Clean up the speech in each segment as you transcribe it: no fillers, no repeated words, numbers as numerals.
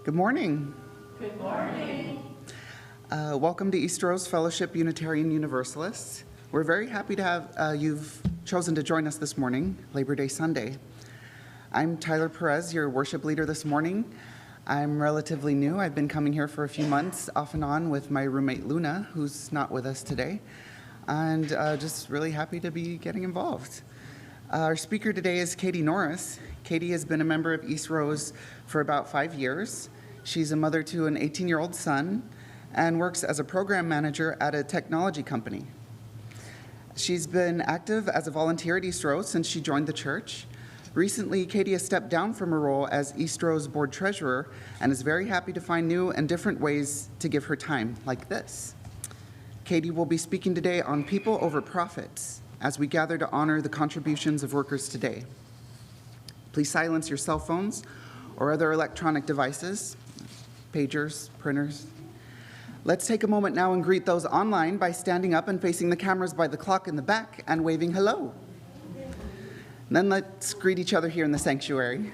Good morning. Good morning. Welcome to Eastrose Fellowship Unitarian Universalist. We're very happy to have you've chosen to join us this morning, Labor Day Sunday. I'm Tyler Perez, your worship leader this morning. I'm relatively new. I've been coming here for a few months, off and on, with my roommate Luna, who's not with us today, and just really happy to be getting involved. Our speaker today is Katie Norris. Katie has been a member of Eastrose for about 5 years. She's a mother to an 18-year-old son and works as a program manager at a technology company. She's been active as a volunteer at Eastrose since she joined the church. Recently, Katie has stepped down from her role as Eastrose board treasurer and is very happy to find new and different ways to give her time, like this. Katie will be speaking today on people over profits as we gather to honor the contributions of workers today. Please silence your cell phones or other electronic devices, pagers, printers. Let's take a moment now and greet those online by standing up and facing the cameras by the clock in the back and waving hello. And then let's greet each other here in the sanctuary.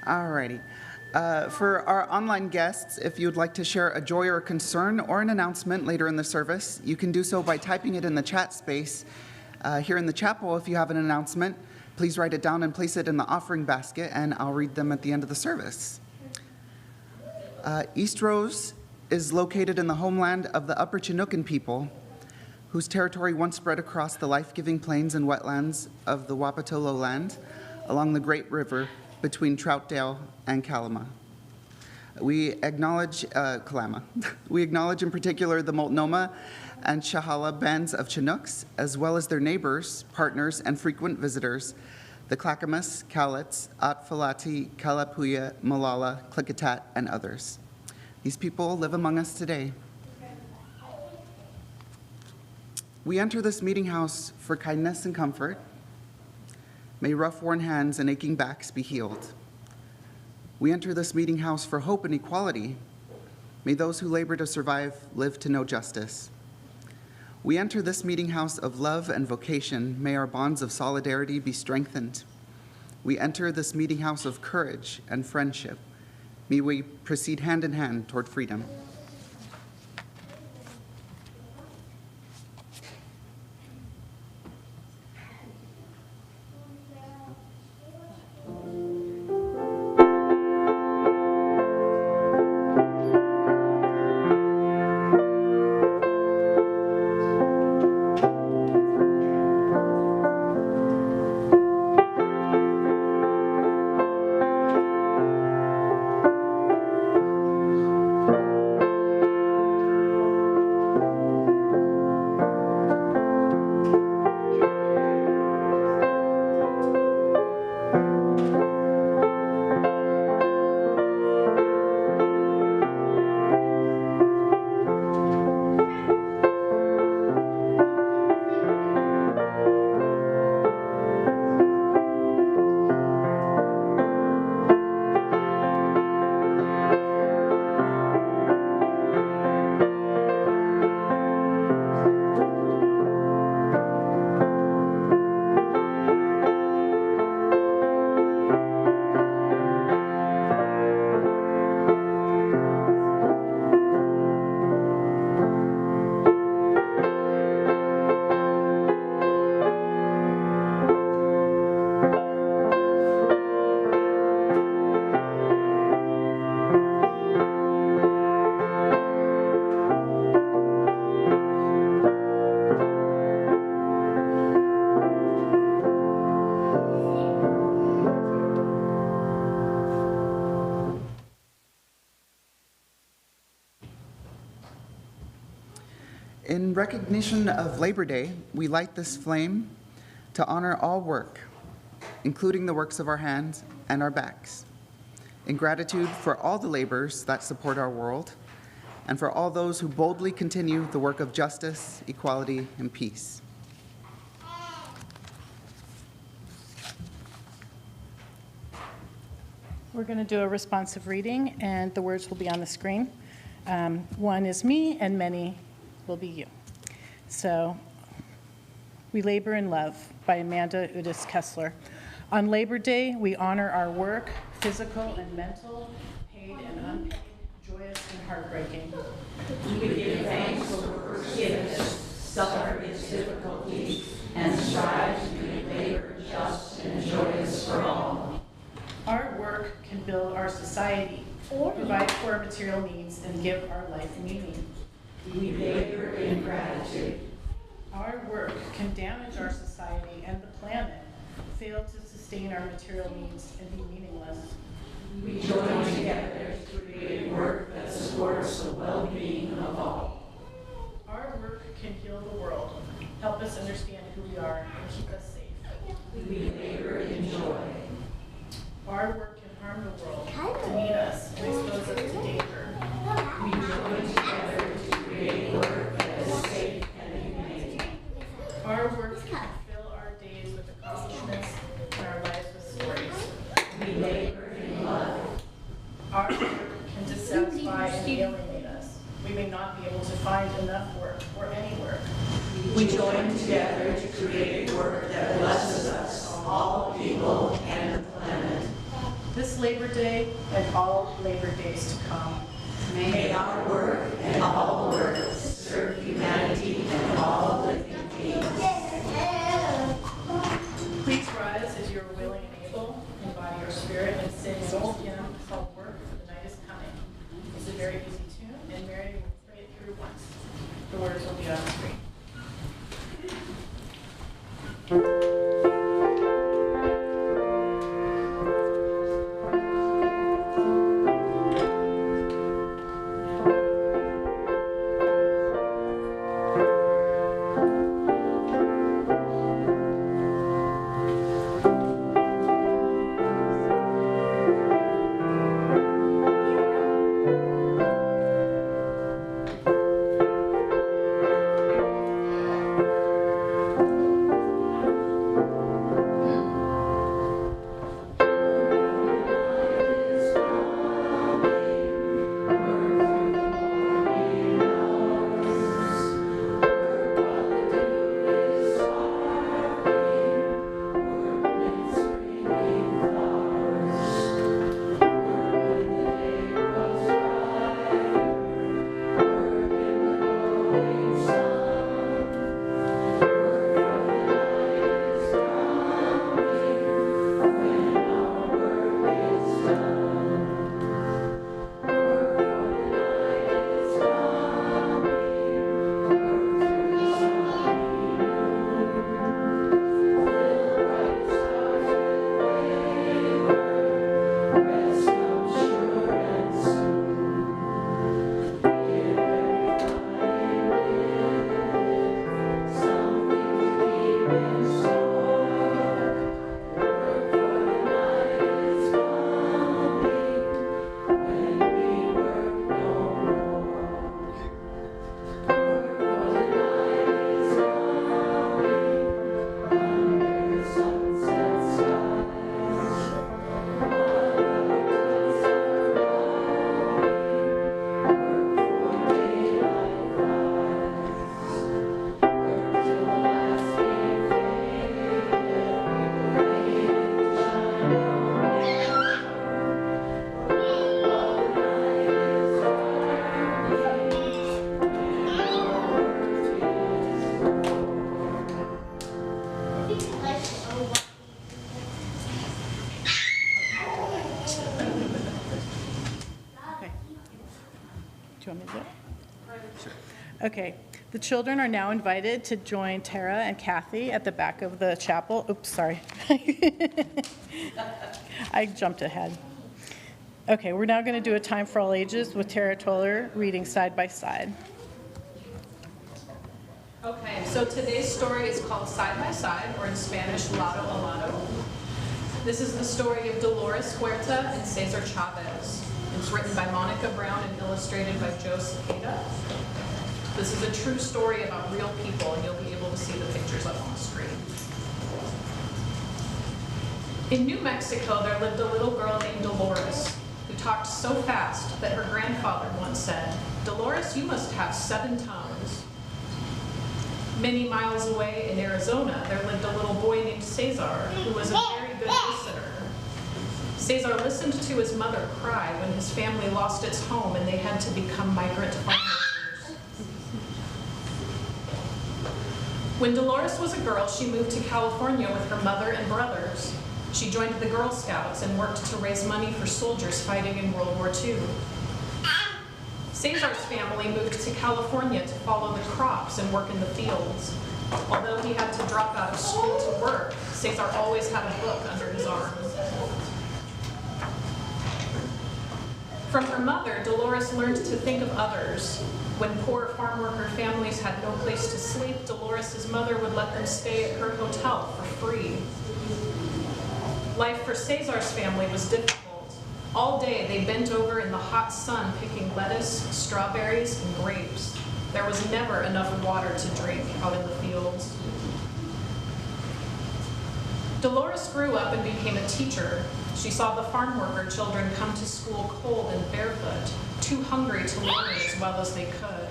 Alrighty. For our online guests, if you'd like to share a joy or a concern or an announcement later in the service, you can do so by typing it in the chat space. Here in the chapel, if you have an announcement, please write it down and place it in the offering basket, and I'll read them at the end of the service. Eastrose is located in the homeland of the Upper Chinookan people, whose territory once spread across the life-giving plains and wetlands of the Wapato lowland along the Great River between Troutdale and Kalama. We acknowledge We acknowledge in particular the Multnomah and Shahala bands of Chinooks, as well as their neighbors, partners, and frequent visitors, the Clackamas, Cowlitz, Atfalati, Kalapuya, Malala, Klickitat, and others. These people live among us today. We enter this meeting house for kindness and comfort, May rough, worn hands and aching backs be healed. We enter this meeting house for hope and equality. May those who labor to survive live to know justice. We enter this meeting house of love and vocation. May our bonds of solidarity be strengthened. We enter this meeting house of courage and friendship. May we proceed hand in hand toward freedom. In recognition of Labor Day, we light this flame to honor all work, including the works of our hands and our backs, in gratitude for all the labors that support our world, and for all those who boldly continue the work of justice, equality, and peace. We're going to do a responsive reading, and the words will be on the screen. One is me, and many will be you. So, We Labor in Love by Amanda Udis Kessler. On Labor Day, we honor our work, physical and mental, paid and unpaid, joyous and heartbreaking. We give thanks for forgiveness, suffer its difficulties, and strive to make labor just and joyous for all. Our work can build our society, provide for our material needs, and give our life meaning. We labor in gratitude. Our work can damage our society and the planet, fail to sustain our material needs, and be meaningless. We join together to create work that supports the well-being of all. Our work can heal the world, help us understand who we are, and keep us safe. We labor in joy. Our work can harm the world, demean us, and expose us to danger. We join together to create work that is safe and humane. Our work can fill our days with accomplishments and our lives with stories. We labor in love. Our work can dissatisfy and alienate us. We may not be able to find enough work or any work. We join together to create work that blesses us, all people, and the planet. This Labor Day and all Labor Days to come, May our work and all work serve humanity and all living beings. please rise as you are willing and able, embody your spirit, and sing an old hymn called Work for the Night is Coming. It's a very easy tune, and Mary will pray it through once. The words will be on the screen. you want me to do it? Okay. The children are now invited to join Tara and Kathy at the back of the chapel. Oops, sorry. I jumped ahead. Okay, we're now going to do a time for all ages with Tara Toller reading side by side. Okay, so today's story is called Side by Side, or in Spanish, Lado a Lado. This is the story of Dolores Huerta and Cesar Chavez. It's written by Monica Brown and illustrated by Joe Cicada. This is a true story about real people, and you'll be able to see the pictures up on the screen. In New Mexico, there lived a little girl named Dolores who talked so fast that her grandfather once said, "Dolores, you must have 7 tongues." Many miles away in Arizona, there lived a little boy named Cesar who was a very good listener. Cesar listened to his mother cry when his family lost its home and they had to become migrant farmers. When Dolores was a girl, she moved to California with her mother and brothers. She joined the Girl Scouts and worked to raise money for soldiers fighting in World War II. Cesar's family moved to California to follow the crops and work in the fields. Although he had to drop out of school to work, Cesar always had a book under his arm. From her mother, Dolores learned to think of others. When poor farm worker families had no place to sleep, Dolores' mother would let them stay at her hotel for free. Life for Cesar's family was difficult. All day they bent over in the hot sun picking lettuce, strawberries, and grapes. There was never enough water to drink out in the fields. Dolores grew up and became a teacher. She saw the farm worker children come to school cold and barefoot, too hungry to learn as well as they could.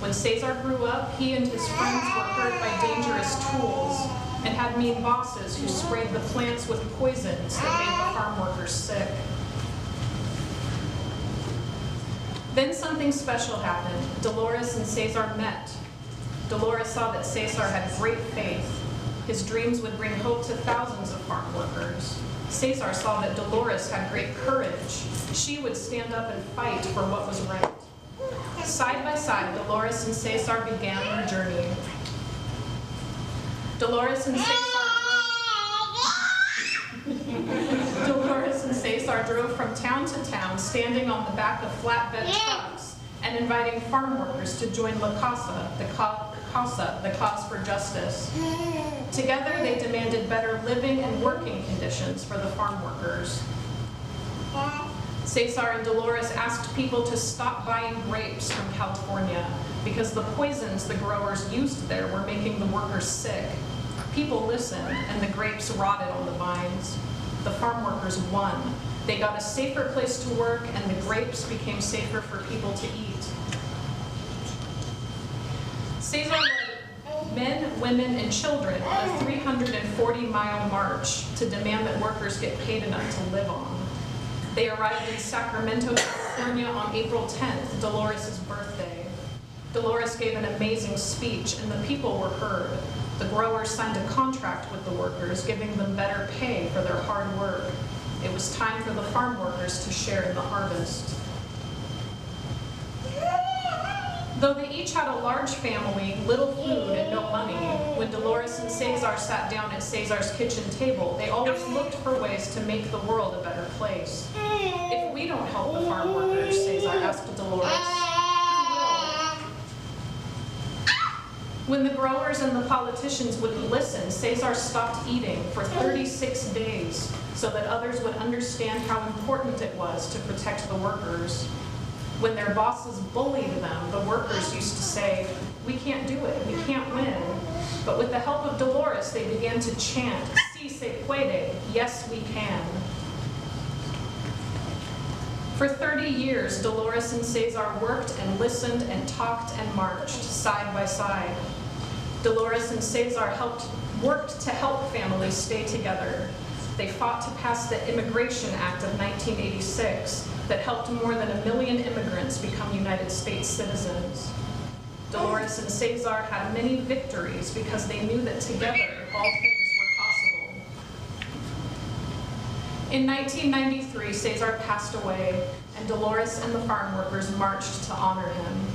When Cesar grew up, he and his friends were hurt by dangerous tools and had mean bosses who sprayed the plants with poisons that made the farm workers sick. Then something special happened. Dolores and Cesar met. Dolores saw that Cesar had great faith. His dreams would bring hope to thousands of farm workers. Cesar saw that Dolores had great courage. She would stand up and fight for what was right. Side by side, Dolores and Cesar began their journey. Dolores and Cesar drove from town to town, standing on the back of flatbed trucks and inviting farm workers to join La Casa, the cause for justice. Together, they demanded better living and working conditions for the farm workers. Cesar and Dolores asked people to stop buying grapes from California because the poisons the growers used there were making the workers sick. People listened, and the grapes rotted on the vines. The farm workers won. They got a safer place to work, and the grapes became safer for people to eat. Cesar led men, women, and children on a 340-mile march to demand that workers get paid enough to live on. They arrived in Sacramento, California on April 10th, Dolores' birthday. Dolores gave an amazing speech, and the people were heard. The growers signed a contract with the workers, giving them better pay for their hard work. It was time for the farm workers to share in the harvest. Though they each had a large family, little food, and no money, when Dolores and Cesar sat down at Cesar's kitchen table, they always looked for ways to make the world a better place. If we don't help the farm workers, Cesar asked Dolores, who will? When the growers and the politicians wouldn't listen, Cesar stopped eating for 36 days so that others would understand how important it was to protect the workers. When their bosses bullied them, the workers used to say, "We can't do it, we can't win." But with the help of Dolores, they began to chant, "Si se puede," yes we can. For 30 years, Dolores and Cesar worked and listened and talked and marched side by side. Dolores and Cesar worked to help families stay together. They fought to pass the Immigration Act of 1986 that helped more than 1 million immigrants become United States citizens. Dolores and Cesar had many victories because they knew that together all things were possible. In 1993, Cesar passed away. and Dolores and the farm workers marched to honor him.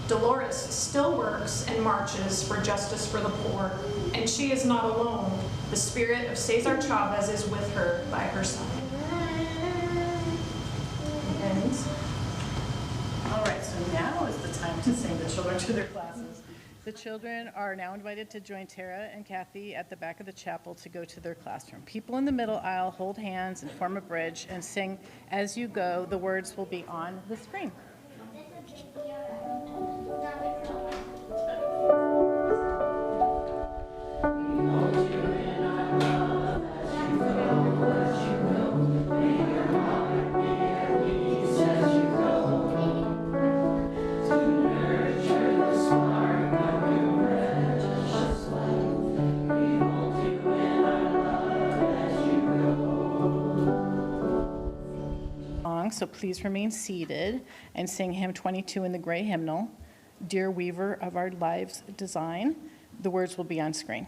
Dolores still works and marches for justice for the poor, and she is not alone. The spirit of Cesar Chavez is with her by her side. And All right, so now is the time to sing the children to their classes. The children are now invited to join Tara and Kathy at the back of the chapel to go to their classroom. People in the middle aisle hold hands and form a bridge and sing as you go. The words will be on the screen. So please remain seated and sing hymn 22 in the gray hymnal, Dear Weaver of Our Lives Design. The words will be on screen.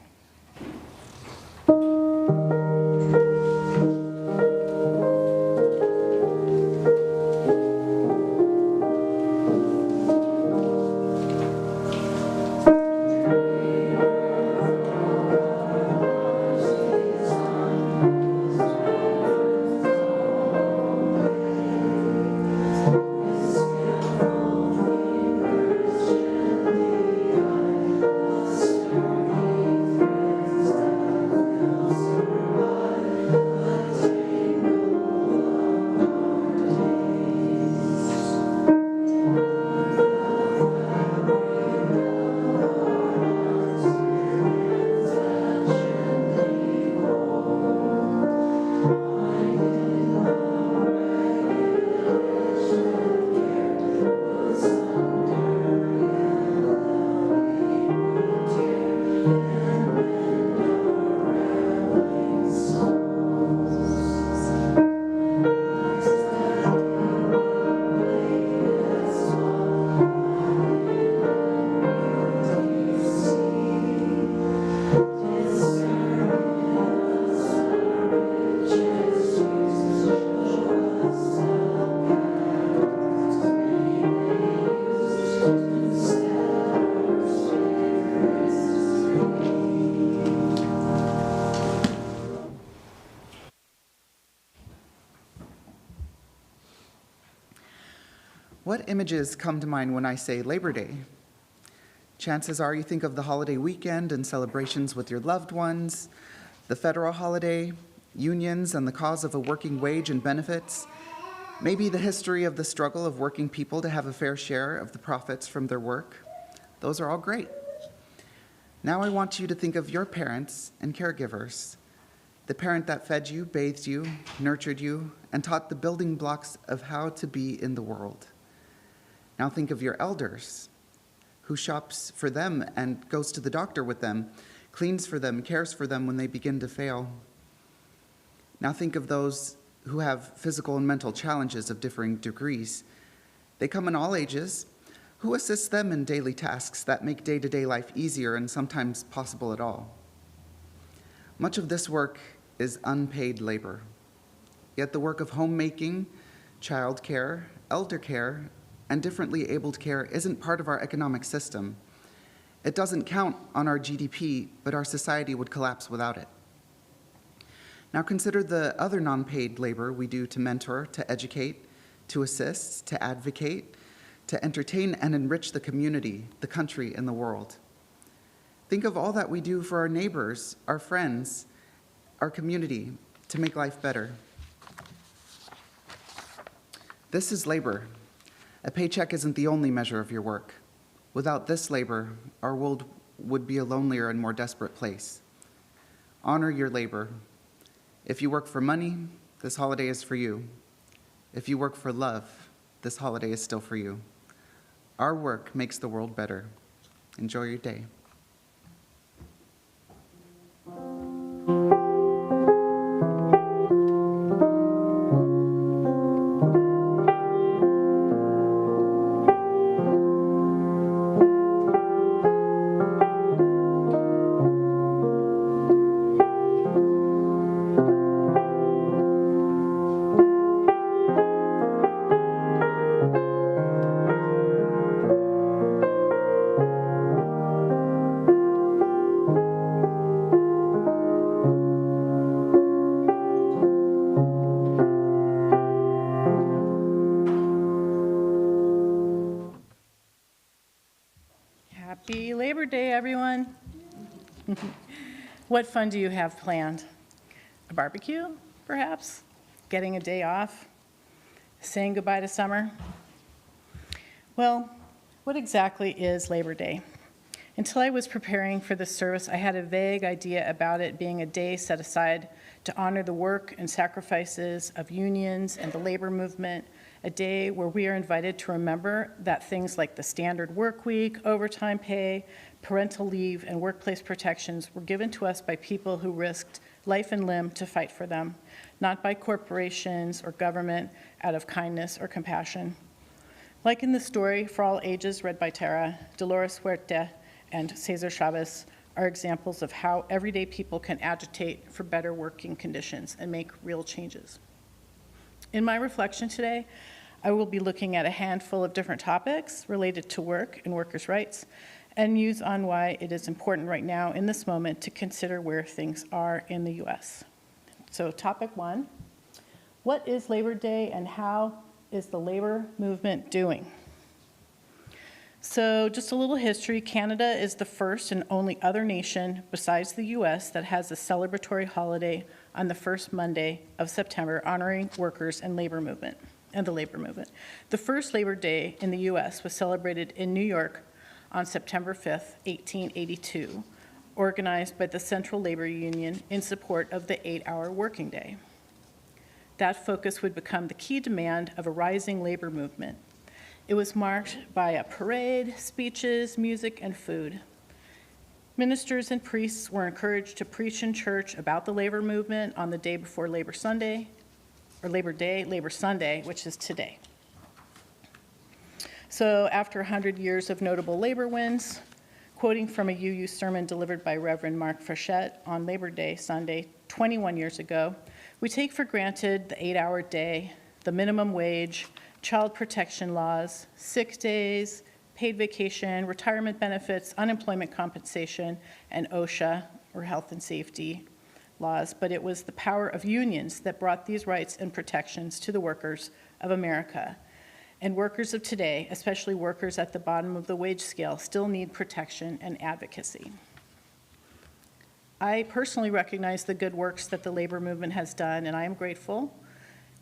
What images come to mind when I say Labor Day? Chances are you think of the holiday weekend and celebrations with your loved ones, the federal holiday, unions and the cause of a working wage and benefits, maybe the history of the struggle of working people to have a fair share of the profits from their work. Those are all great. Now I want you to think of your parents and caregivers, the parent that fed you, bathed you, nurtured you, and taught the building blocks of how to be in the world. Now think of your elders, who shops for them and goes to the doctor with them, cleans for them, cares for them when they begin to fail. Now think of those who have physical and mental challenges of differing degrees. They come in all ages. Who assists them in daily tasks that make day-to-day life easier and sometimes possible at all? Much of this work is unpaid labor. Yet the work of homemaking, childcare, elder care, and differently abled care isn't part of our economic system. It doesn't count on our GDP, but our society would collapse without it. Now consider the other non-paid labor we do to mentor, to educate, to assist, to advocate, to entertain and enrich the community, the country, and the world. Think of all that we do for our neighbors, our friends, our community, to make life better. This is labor. A paycheck isn't the only measure of your work. Without this labor, our world would be a lonelier and more desperate place. Honor your labor. If you work for money, this holiday is for you. If you work for love, this holiday is still for you. Our work makes the world better. Enjoy your day. What fun do you have planned? A barbecue, perhaps? Getting a day off? Saying goodbye to summer? Well, what exactly is Labor Day? Until I was preparing for this service, I had a vague idea about it being a day set aside to honor the work and sacrifices of unions and the labor movement, a day where we are invited to remember that things like the standard work week, overtime pay, parental leave, and workplace protections were given to us by people who risked life and limb to fight for them, not by corporations or government out of kindness or compassion. Like in the story For All Ages read by Tara, Dolores Huerta and Cesar Chavez are examples of how everyday people can agitate for better working conditions and make real changes. In my reflection today, I will be looking at a handful of different topics related to work and workers' rights and muse on why it is important right now in this moment to consider where things are in the U.S. So topic 1, what is Labor Day and how is the labor movement doing? So just a little history. Canada is the first and only other nation besides the U.S. that has a celebratory holiday on the first Monday of September honoring workers and labor movement and the labor movement. The first Labor Day in the U.S. was celebrated in New York on September 5th, 1882, organized by the Central Labor Union in support of the 8-hour working day. That focus would become the key demand of a rising labor movement. It was marked by a parade, speeches, music, and food. Ministers and priests were encouraged to preach in church about the labor movement on the day before Labor Sunday, or Labor Day, Labor Sunday, which is today. So after 100 years of notable labor wins, quoting from a UU sermon delivered by Reverend Mark Frechette on Labor Day Sunday 21 years ago, we take for granted the 8-hour day, the minimum wage, child protection laws, sick days, paid vacation, retirement benefits, unemployment compensation, and OSHA, or health and safety laws. But it was the power of unions that brought these rights and protections to the workers of America. And workers of today, especially workers at the bottom of the wage scale, still need protection and advocacy. I personally recognize the good works that the labor movement has done, and I am grateful.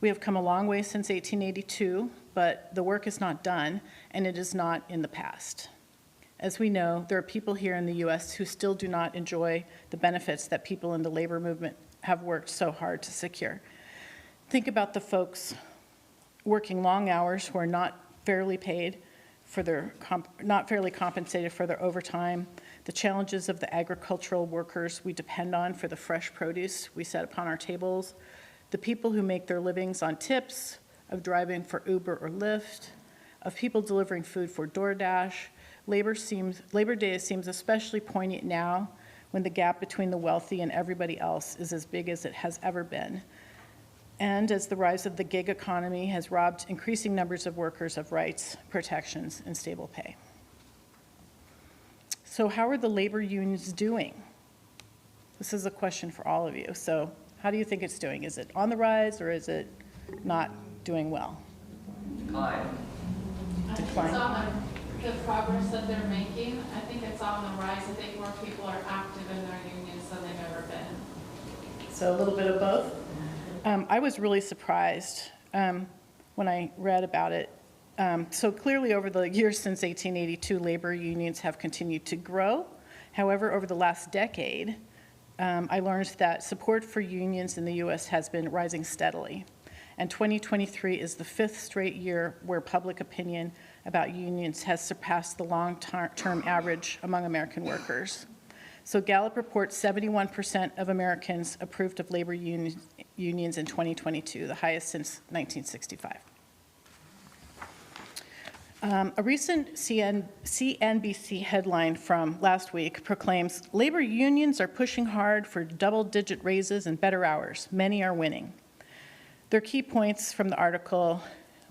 We have come a long way since 1882, but the work is not done, and it is not in the past. As we know, there are people here in the U.S. who still do not enjoy the benefits that people in the labor movement have worked so hard to secure. Think about the folks working long hours who are not fairly paid for their, not fairly compensated for their overtime, the challenges of the agricultural workers we depend on for the fresh produce we set upon our tables, the people who make their livings on tips, of driving for Uber or Lyft, of people delivering food for DoorDash. Labor Day seems especially poignant now when the gap between the wealthy and everybody else is as big as it has ever been. And as the rise of the gig economy has robbed increasing numbers of workers of rights, protections, and stable pay. So how are the labor unions doing? This is a question for all of you. So how do you think it's doing? Is it on the rise or is it not doing well? Decline. I think it's on the progress that they're making. I think it's on the rise. I think more people are active in their unions than they've ever been. So a little bit of both. I was really surprised when I read about it. So clearly over the years since 1882, labor unions have continued to grow. However, over the last decade, I learned that support for unions in the U.S. has been rising steadily. And 2023 is the 5th straight year where public opinion about unions has surpassed the long-term average among American workers. So Gallup reports 71% of Americans approved of labor unions in 2022, the highest since 1965. A recent CNBC headline from last week proclaims, labor unions are pushing hard for double-digit raises and better hours. Many are winning. Their key points from the article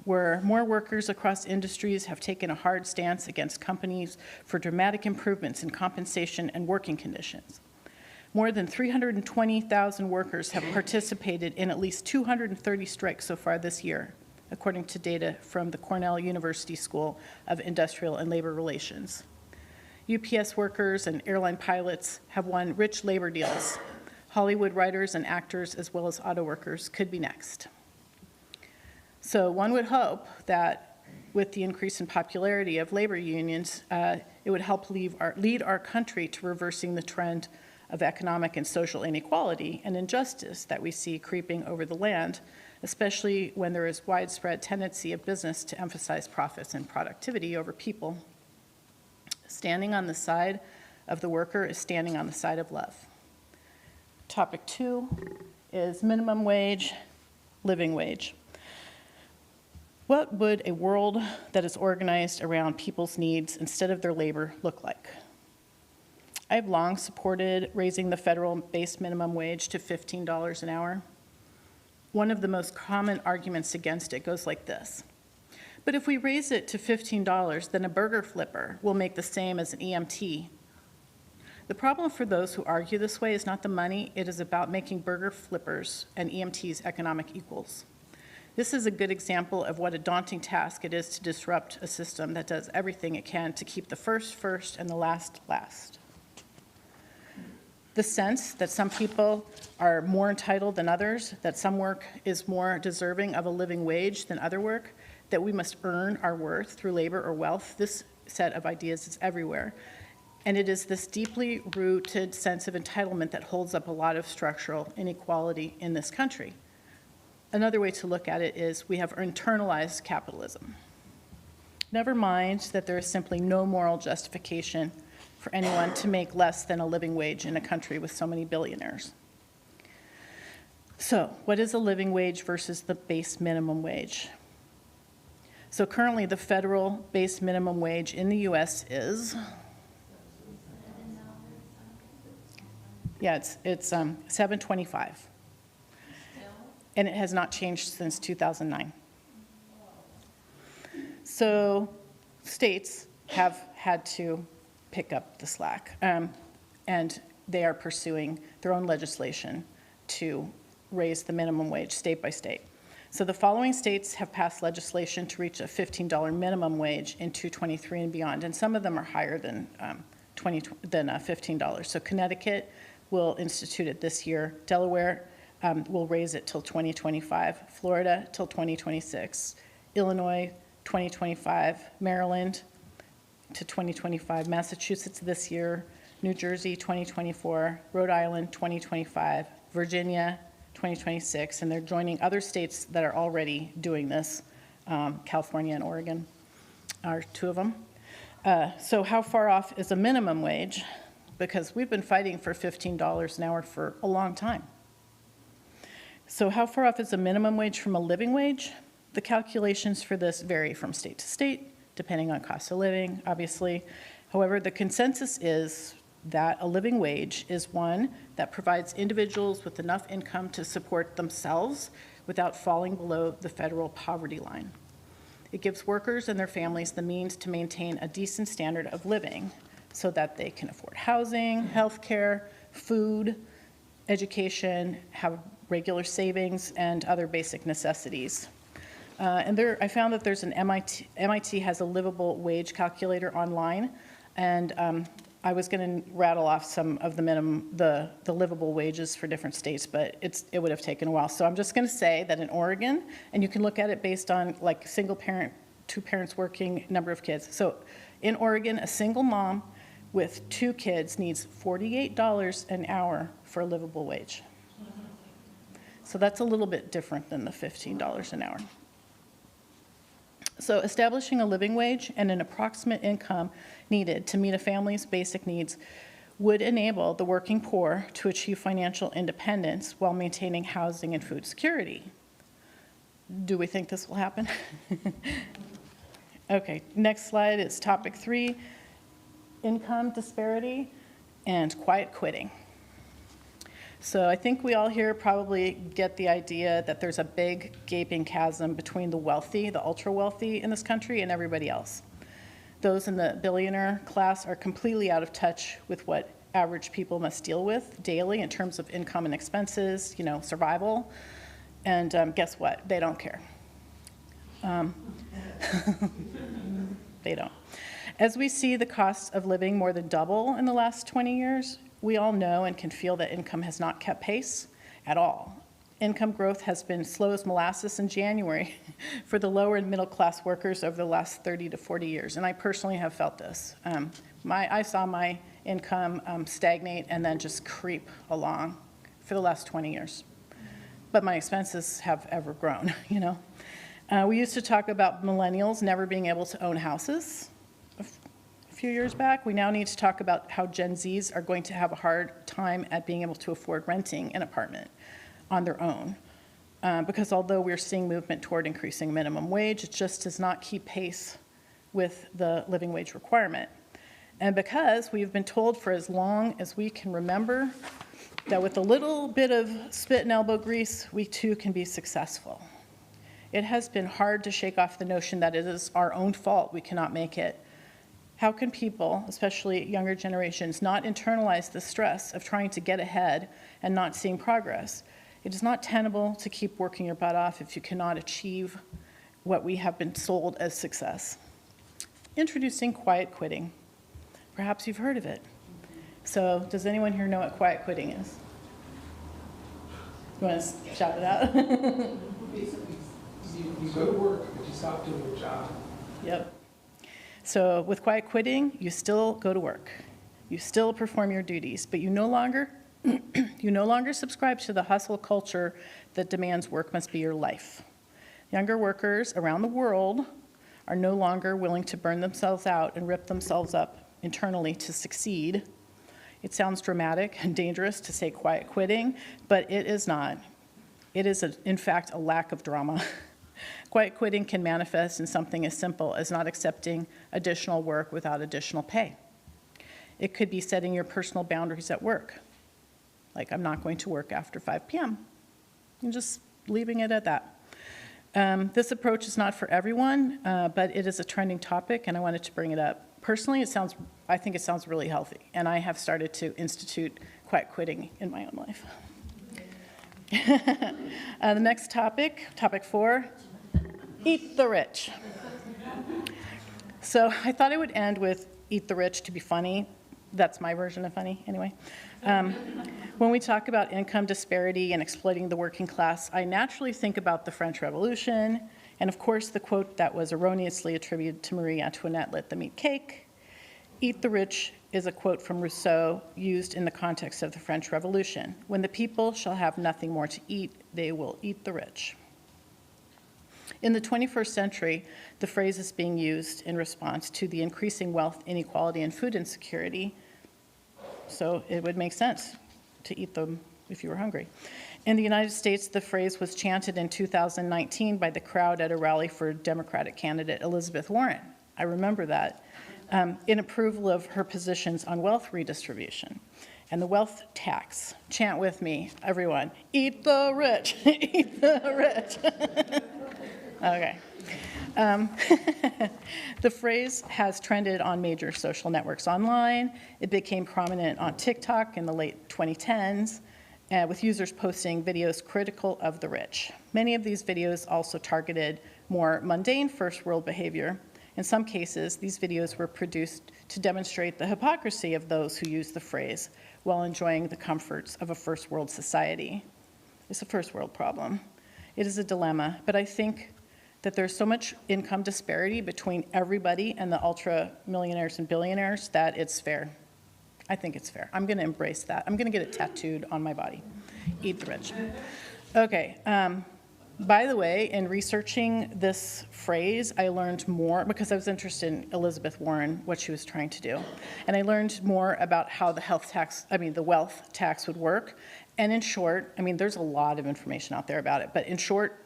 were more workers across industries have taken a hard stance against companies for dramatic improvements in compensation and working conditions. More than 320,000 workers have participated in at least 230 strikes so far this year, according to data from the Cornell University School of Industrial and Labor Relations. UPS workers and airline pilots have won rich labor deals. Hollywood writers and actors, as well as auto workers, could be next. So one would hope that with the increase in popularity of labor unions, it would help lead our country to reversing the trend of economic and social inequality and injustice that we see creeping over the land, especially when there is widespread tendency of business to emphasize profits and productivity over people. Standing on the side of the worker is standing on the side of love. Topic 2 is minimum wage, living wage. What would a world that is organized around people's needs instead of their labor look like? I've long supported raising the federal base minimum wage to $15 an hour. One of the most common arguments against it goes like this. But if we raise it to $15, then a burger flipper will make the same as an EMT. The problem for those who argue this way is not the money, it is about making burger flippers and EMTs economic equals. This is a good example of what a daunting task it is to disrupt a system that does everything it can to keep the first first and the last last. The sense that some people are more entitled than others, that some work is more deserving of a living wage than other work, that we must earn our worth through labor or wealth, this set of ideas is everywhere. And it is this deeply rooted sense of entitlement that holds up a lot of structural inequality in this country. Another way to look at it is we have internalized capitalism. Never mind that there is simply no moral justification for anyone to make less than a living wage in a country with so many billionaires. So, what is a living wage versus the base minimum wage? So currently the federal base minimum wage in the US is, it's $7.25. And it has not changed since 2009. So states have had to pick up the slack, and they are pursuing their own legislation to raise the minimum wage state by state. So the following states have passed legislation to reach a $15 minimum wage in 2023 and beyond, and some of them are higher than $15. So Connecticut will institute it this year. Delaware will raise it till 2025. Florida till 2026. Illinois 2025. Maryland to 2025, Massachusetts this year, New Jersey 2024, Rhode Island 2025, Virginia 2026, and they're joining other states that are already doing this. California and Oregon are two of them. So how far off is a minimum wage? Because we've been fighting for $15 an hour for a long time. So how far off is a minimum wage from a living wage? The calculations for this vary from state to state, depending on cost of living, obviously. However, the consensus is that a living wage is one that provides individuals with enough income to support themselves without falling below the federal poverty line. It gives workers and their families the means to maintain a decent standard of living so that they can afford housing, health care, food, education, have regular savings, and other basic necessities. And I found that there's an MIT has a livable wage calculator online, and I was going to rattle off some of the livable wages for different states, but it would have taken a while. So I'm just going to say that in Oregon, and you can look at it based on like single parent, 2 parents working, number of kids. So in Oregon, a single mom with 2 kids needs $48 an hour for a livable wage. So that's a little bit different than the $15 an hour. So establishing a living wage and an approximate income needed to meet a family's basic needs would enable the working poor to achieve financial independence while maintaining housing and food security. Do we think this will happen? Okay, next slide is topic 3, income disparity and quiet quitting. So I think we all here probably get the idea that there's a big gaping chasm between the wealthy, the ultra wealthy in this country, and everybody else. Those in the billionaire class are completely out of touch with what average people must deal with daily in terms of income and expenses, survival. And guess what? They don't care. They don't. As we see the cost of living more than double in the last 20 years, we all know and can feel that income has not kept pace at all. Income growth has been slow as molasses in January for the lower and middle class workers over the last 30 to 40 years, and I personally have felt this. I saw my income stagnate and then just creep along for the last 20 years. But my expenses have ever grown, you know. We used to talk about millennials never being able to own houses a few years back. We now need to talk about how Gen Zs are going to have a hard time at being able to afford renting an apartment on their own. Because although we're seeing movement toward increasing minimum wage, it just does not keep pace with the living wage requirement. And because we've been told for as long as we can remember that with a little bit of spit and elbow grease, we too can be successful. It has been hard to shake off the notion that it is our own fault we cannot make it. How can people, especially younger generations, not internalize the stress of trying to get ahead and not seeing progress? It is not tenable to keep working your butt off if you cannot achieve what we have been sold as success. Introducing quiet quitting. Perhaps you've heard of it. So does anyone here know what quiet quitting is? You want to shout it out? Basically, you go to work, but you stop doing your job. Yep. So with quiet quitting, you still go to work. You still perform your duties, but you no longer subscribe to the hustle culture that demands work must be your life. Younger workers around the world are no longer willing to burn themselves out and rip themselves up internally to succeed. It sounds dramatic and dangerous to say quiet quitting, but it is not. It is, in fact, a lack of drama. Quiet quitting can manifest in something as simple as not accepting additional work without additional pay. It could be setting your personal boundaries at work. Like, I'm not going to work after 5 p.m. and just leaving it at that. This approach is not for everyone, but it is a trending topic, and I wanted to bring it up. Personally, I think it sounds really healthy, and I have started to institute quiet quitting in my own life. The next topic 4, eat the rich. So I thought I would end with eat the rich to be funny. That's my version of funny, anyway. When we talk about income disparity and exploiting the working class, I naturally think about the French Revolution, and of course the quote that was erroneously attributed to Marie Antoinette, "Let them eat cake." Eat the rich is a quote from Rousseau used in the context of the French Revolution. When the people shall have nothing more to eat, they will eat the rich. In the 21st century, the phrase is being used in response to the increasing wealth inequality and food insecurity, so it would make sense to eat them if you were hungry. In the United States, the phrase was chanted in 2019 by the crowd at a rally for Democratic candidate Elizabeth Warren. I remember that, in approval of her positions on wealth redistribution and the wealth tax. Chant with me, everyone. Eat the rich, eat the rich. Okay. The phrase has trended on major social networks online. It became prominent on TikTok in the late 2010s, with users posting videos critical of the rich. Many of these videos also targeted more mundane first world behavior. In some cases, these videos were produced to demonstrate the hypocrisy of those who use the phrase while enjoying the comforts of a first world society. It's a first world problem. It is a dilemma, but I think that there's so much income disparity between everybody and the ultra millionaires and billionaires that it's fair. I think it's fair. I'm going to embrace that. I'm going to get it tattooed on my body. Eat the rich. Okay. By the way, in researching this phrase, I learned more because I was interested in Elizabeth Warren, what she was trying to do. And I learned more about how the wealth tax would work. And in short, I mean, there's a lot of information out there about it, but in short,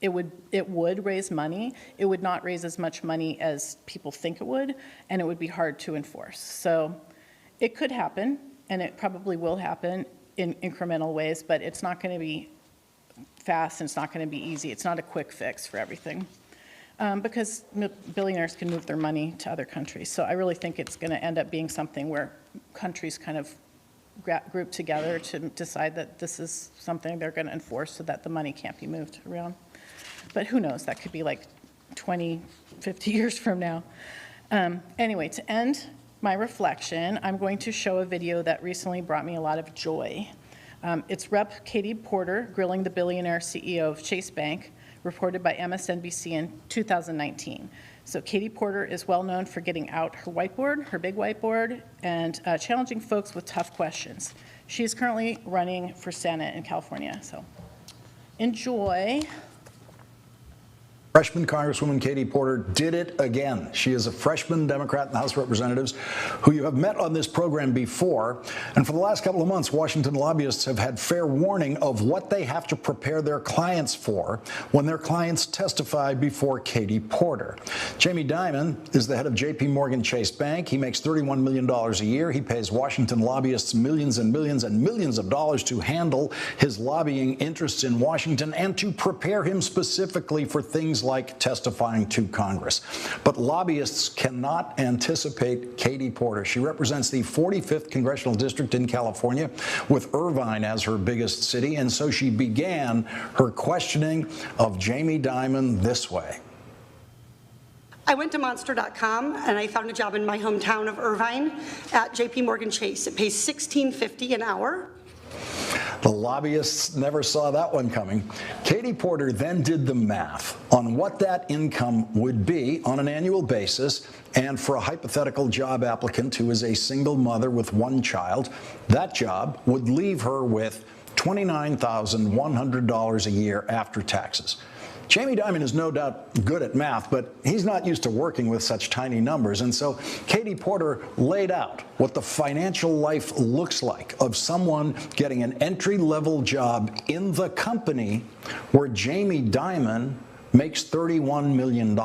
it would raise money. It would not raise as much money as people think it would, and it would be hard to enforce. So it could happen, and it probably will happen in incremental ways, but it's not going to be fast, and it's not going to be easy. It's not a quick fix for everything, because billionaires can move their money to other countries. So I really think it's going to end up being something where countries kind of group together to decide that this is something they're going to enforce so that the money can't be moved around. But who knows? That could be like 20, 50 years from now. Anyway, to end my reflection, I'm going to show a video that recently brought me a lot of joy. It's Rep. Katie Porter grilling the billionaire CEO of Chase Bank, reported by MSNBC in 2019. So Katie Porter is well known for getting out her whiteboard, her big whiteboard, and challenging folks with tough questions. She is currently running for Senate in California, so enjoy. Freshman Congresswoman Katie Porter did it again. She is a freshman Democrat in the House of Representatives who you have met on this program before. And for the last couple of months, Washington lobbyists have had fair warning of what they have to prepare their clients for when their clients testify before Katie Porter. Jamie Dimon is the head of J.P. Morgan Chase Bank. He makes $31 million a year. He pays Washington lobbyists millions and millions and millions of dollars to handle his lobbying interests in Washington and to prepare him specifically for things like testifying to Congress. But lobbyists cannot anticipate Katie Porter. She represents the 45th congressional district in California, with Irvine as her biggest city, and so she began her questioning of Jamie Dimon this way. I went to monster.com and I found a job in my hometown of Irvine at JP Morgan Chase. It pays $16.50 an hour. The lobbyists never saw that one coming. Katie Porter then did the math on what that income would be on an annual basis, and for a hypothetical job applicant who is a single mother with one child, that job would leave her with $29,100 a year after taxes. Jamie Dimon is no doubt good at math, but he's not used to working with such tiny numbers. And so Katie Porter laid out what the financial life looks like of someone getting an entry-level job in the company where Jamie Dimon makes $31 million.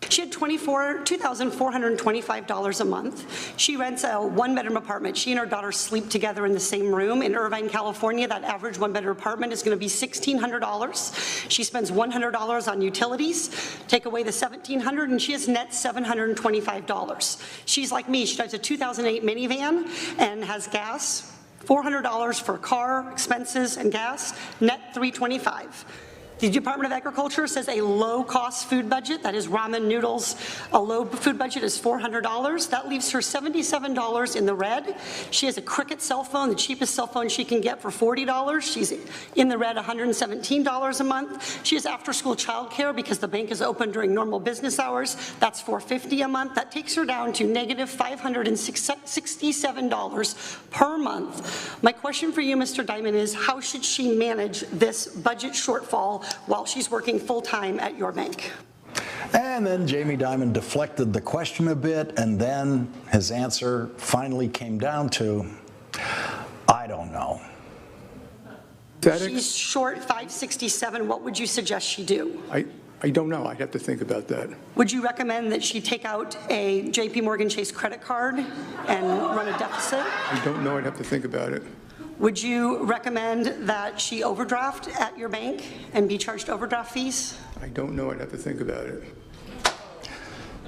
She had $2,425 a month. She rents a one-bedroom apartment. She and her daughter sleep together in the same room. In Irvine, California, that average one-bedroom apartment is going to be $1,600. She spends $100 on utilities. Take away the $1,700, and she has net $725. She's like me. She drives a 2008 minivan and has gas. $400 for car expenses and gas. Net $325. The Department of Agriculture says a low-cost food budget, that is ramen noodles, a low food budget is $400. That leaves her $77 in the red. She has a Cricket cell phone, the cheapest cell phone she can get for $40. She's in the red $117 a month. She has after-school childcare because the bank is open during normal business hours. That's $450 a month. That takes her down to negative $567 per month. My question for you, Mr. Dimon, is how should she manage this budget shortfall while she's working full-time at your bank? And then Jamie Dimon deflected the question a bit, and then his answer finally came down to, I don't know. She's short $567. What would you suggest she do? I don't know. I'd have to think about that. Would you recommend that she take out a JP Morgan Chase credit card and run a deficit? I don't know. I'd have to think about it. Would you recommend that she overdraft at your bank and be charged overdraft fees? I don't know. I'd have to think about it.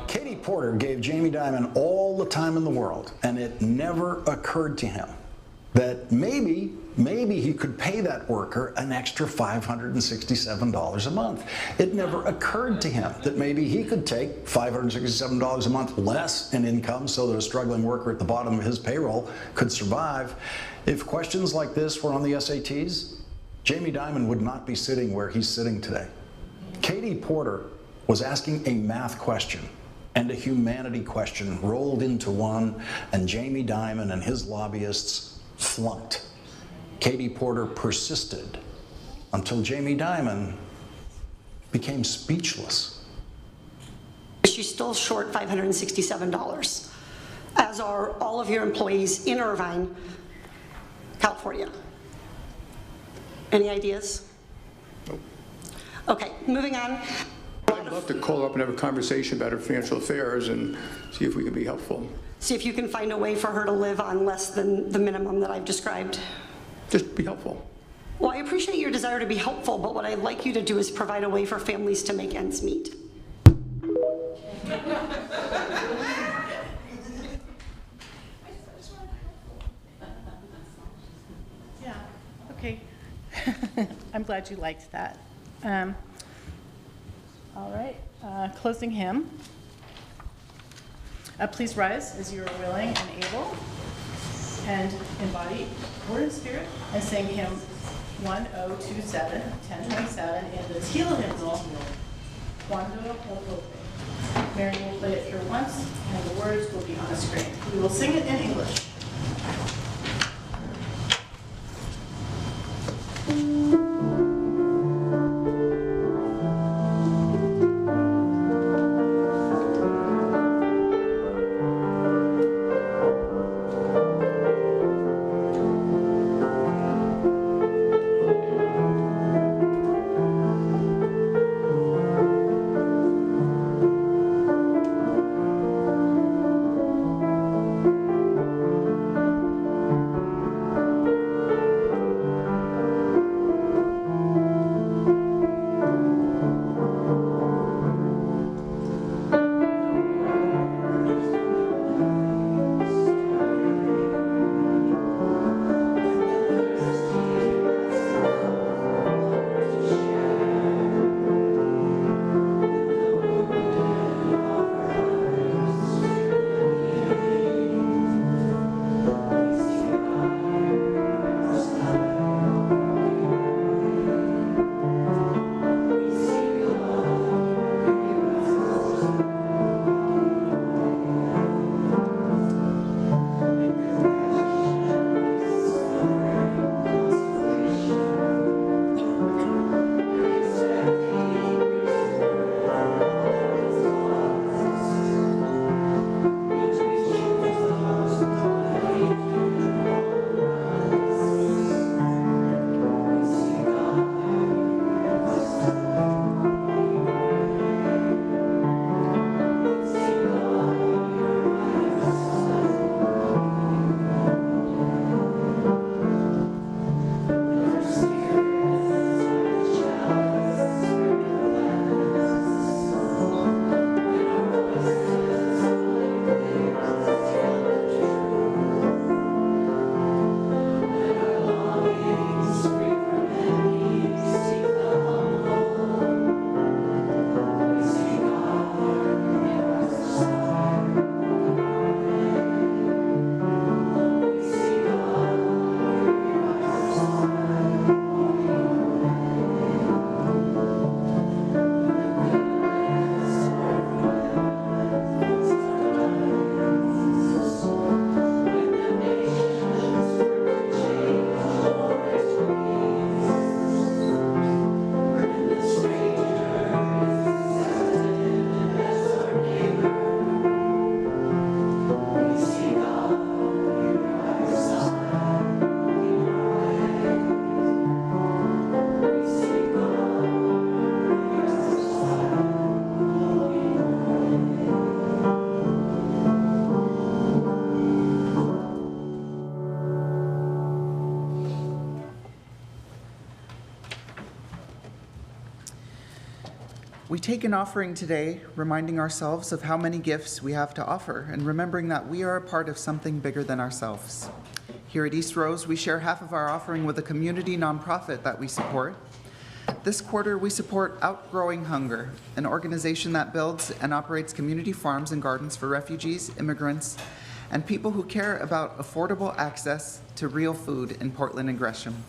Katie Porter gave Jamie Dimon all the time in the world, and it never occurred to him that maybe he could pay that worker an extra $567 a month. It never occurred to him that maybe he could take $567 a month less in income so that a struggling worker at the bottom of his payroll could survive. If questions like this were on the SATs, Jamie Dimon would not be sitting where he's sitting today. Katie Porter was asking a math question and a humanity question rolled into one, and Jamie Dimon and his lobbyists flunked. Katie Porter persisted until Jamie Dimon became speechless. She's still short $567, as are all of your employees in Irvine, California. Any ideas? Nope. Okay, moving on. I'd love to call her up and have a conversation about her financial affairs and see if we can be helpful. See if you can find a way for her to live on less than the minimum that I've described. Just be helpful. Well, I appreciate your desire to be helpful, but what I'd like you to do is provide a way for families to make ends meet. Yeah, okay. I'm glad you liked that. All right, closing hymn. Please rise as you are willing and able, and embody word and spirit, and sing hymn 1027, 1027 in the teal hymnal, Cuando Otope. Mary will play it through once, and the words will be on the screen. We will sing it in English. We take an offering today, reminding ourselves of how many gifts we have to offer and remembering that we are a part of something bigger than ourselves. Here at Eastrose, we share half of our offering with a community nonprofit that we support. This quarter, we support Outgrowing Hunger, an organization that builds and operates community farms and gardens for refugees, immigrants, and people who care about affordable access to real food in Portland and Gresham.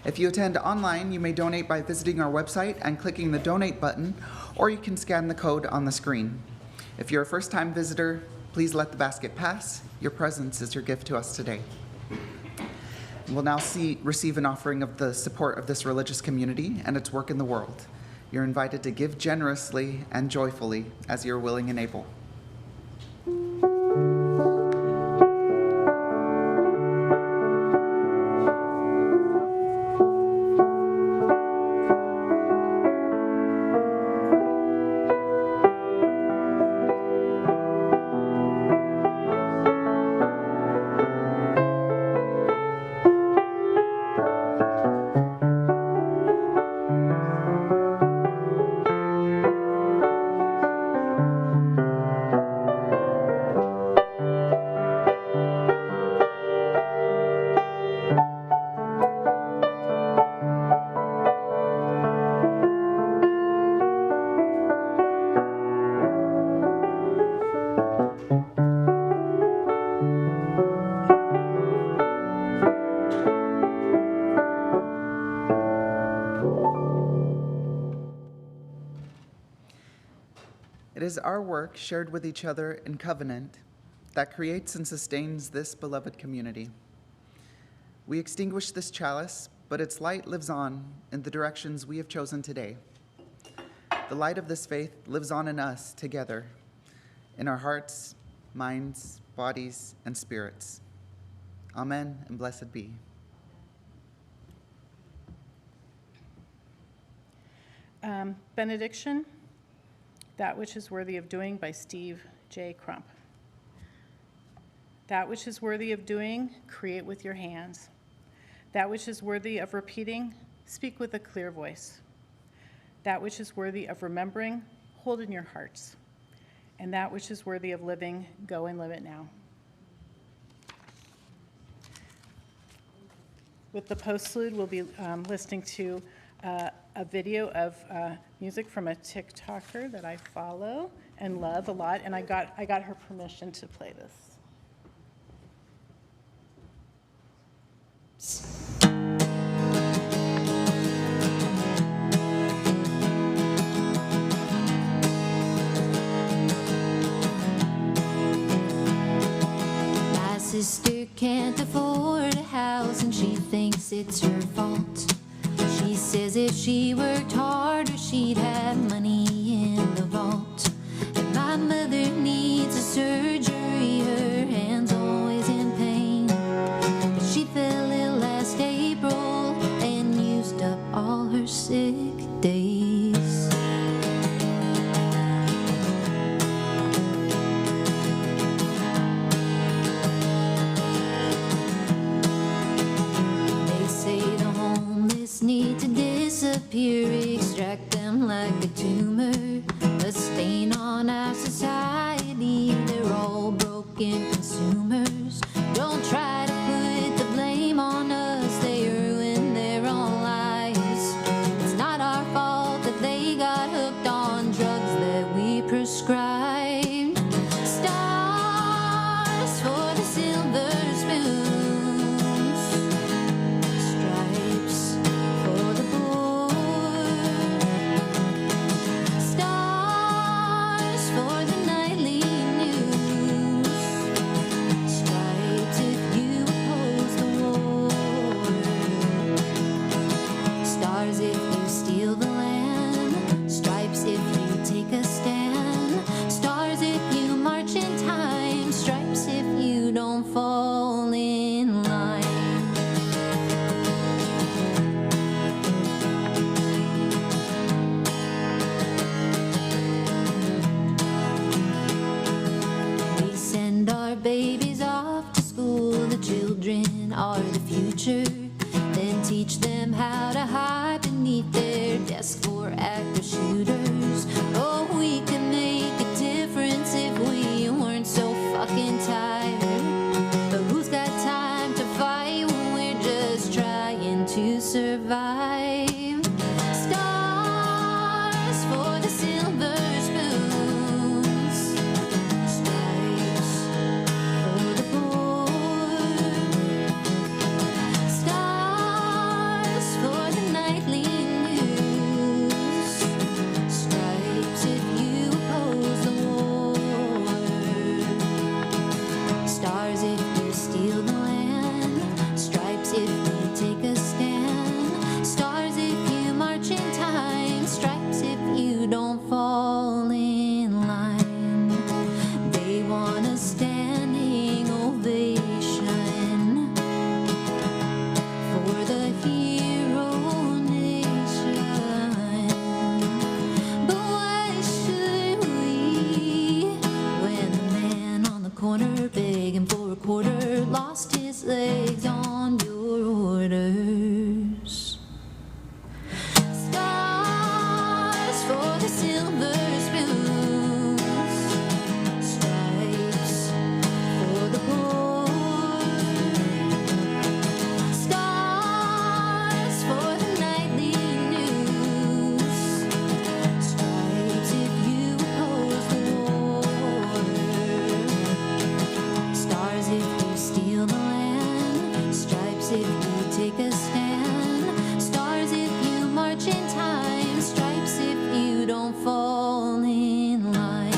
If you attend online, you may donate by visiting our website and clicking the donate button, or you can scan the code on the screen. If you're a first-time visitor, please let the basket pass. Your presence is your gift to us today. We'll now receive an offering of the support of this religious community and its work in the world. You're invited to give generously and joyfully as you're willing and able. is our work shared with each other in covenant that creates and sustains this beloved community. We extinguish this chalice, but its light lives on in the directions we have chosen today. The light of this faith lives on in us together, in our hearts, minds, bodies, and spirits. Amen, and blessed be. Benediction, That Which is Worthy of Doing by Steve J. Crump. That which is worthy of doing, create with your hands. That which is worthy of repeating, speak with a clear voice. That which is worthy of remembering, hold in your hearts. And that which is worthy of living, go and live it now. With the postlude, we'll be listening to a video of music from a TikToker that I follow and love a lot, and I got her permission to play this. My sister can't afford a house and she thinks it's her fault. She says if she worked harder she'd have money in the vault. And my mother needs a surgery, her hand's always in pain. But she fell ill last April and used up all her sick days. They say the homeless need to disappear, extract them like a tumor, a stain on our society. They're all broken consumers. Don't try to put the blame on us, they ruin their own lives. It's not our fault that they got hooked on drugs that we prescribed. Stars for the silver spoons, stripes for the poor, stars for the nightly news, stripes if you oppose the war, stars if you steal the land, stripes if you take a stand, stars if you march in time, stripes if you don't fall in line. We send our babies off to school, the children are the future. Then teach them how to hide beneath their desk for active shooters. Oh, we could make a difference if we weren't so fucking tired. But who's got time to fight when we're just trying to survive? Stars for the silver spoons, stripes for the poor, stars for the nightly news, stripes if you oppose the war, stars if you steal the land, stripes if you take a stand, stars if you march in time, stripes if you don't fall in line. They want a standing ovation for the hero nation. But why should we, when the man on the corner begging for a quarter lost his legs on your orders? Stars for the silver spoons, stripes for the poor, stars for the nightly news, stripes if you oppose the war, stars if you steal the land, stripes if you take a stand, stars if you march in time, stripes if you don't fall in line.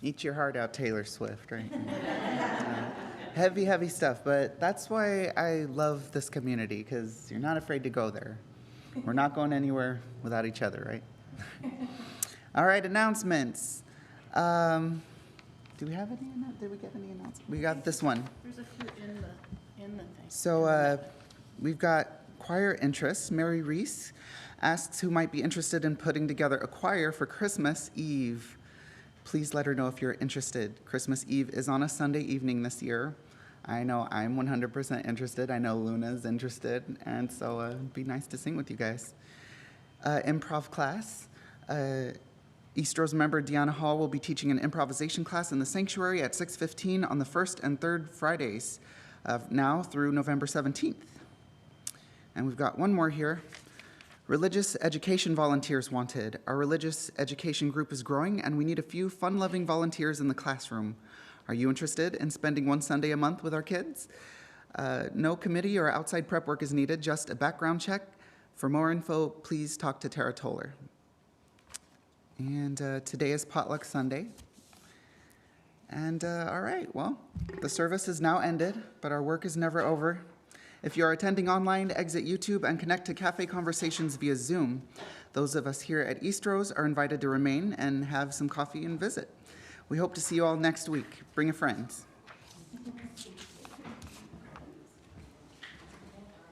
Eat your heart out, Taylor Swift, right? Heavy, heavy stuff, but that's why I love this community, because you're not afraid to go there. We're not going anywhere without each other, right? All right, announcements. Do we have any? Did we get any announcements? We got this one. There's a few in the thing. So we've got choir interests. Mary Reese asks who might be interested in putting together a choir for Christmas Eve. Please let her know if you're interested. Christmas Eve is on a Sunday evening this year. I know I'm 100% interested. I know Luna's interested, and so it'd be nice to sing with you guys. Improv class. Eastrose member Deanna Hall will be teaching an improvisation class in the sanctuary at 6:15 on the first and third Fridays now through November 17th. And we've got one more here. Religious education volunteers wanted. Our religious education group is growing, and we need a few fun-loving volunteers in the classroom. Are you interested in spending one Sunday a month with our kids? No committee or outside prep work is needed, just a background check. For more info, please talk to Tara Toller. And today is Potluck Sunday. And all right, well, the service is now ended, but our work is never over. If you are attending online, exit YouTube and connect to Cafe Conversations via Zoom. Those of us here at Eastrose are invited to remain and have some coffee and visit. We hope to see you all next week. Bring a friend.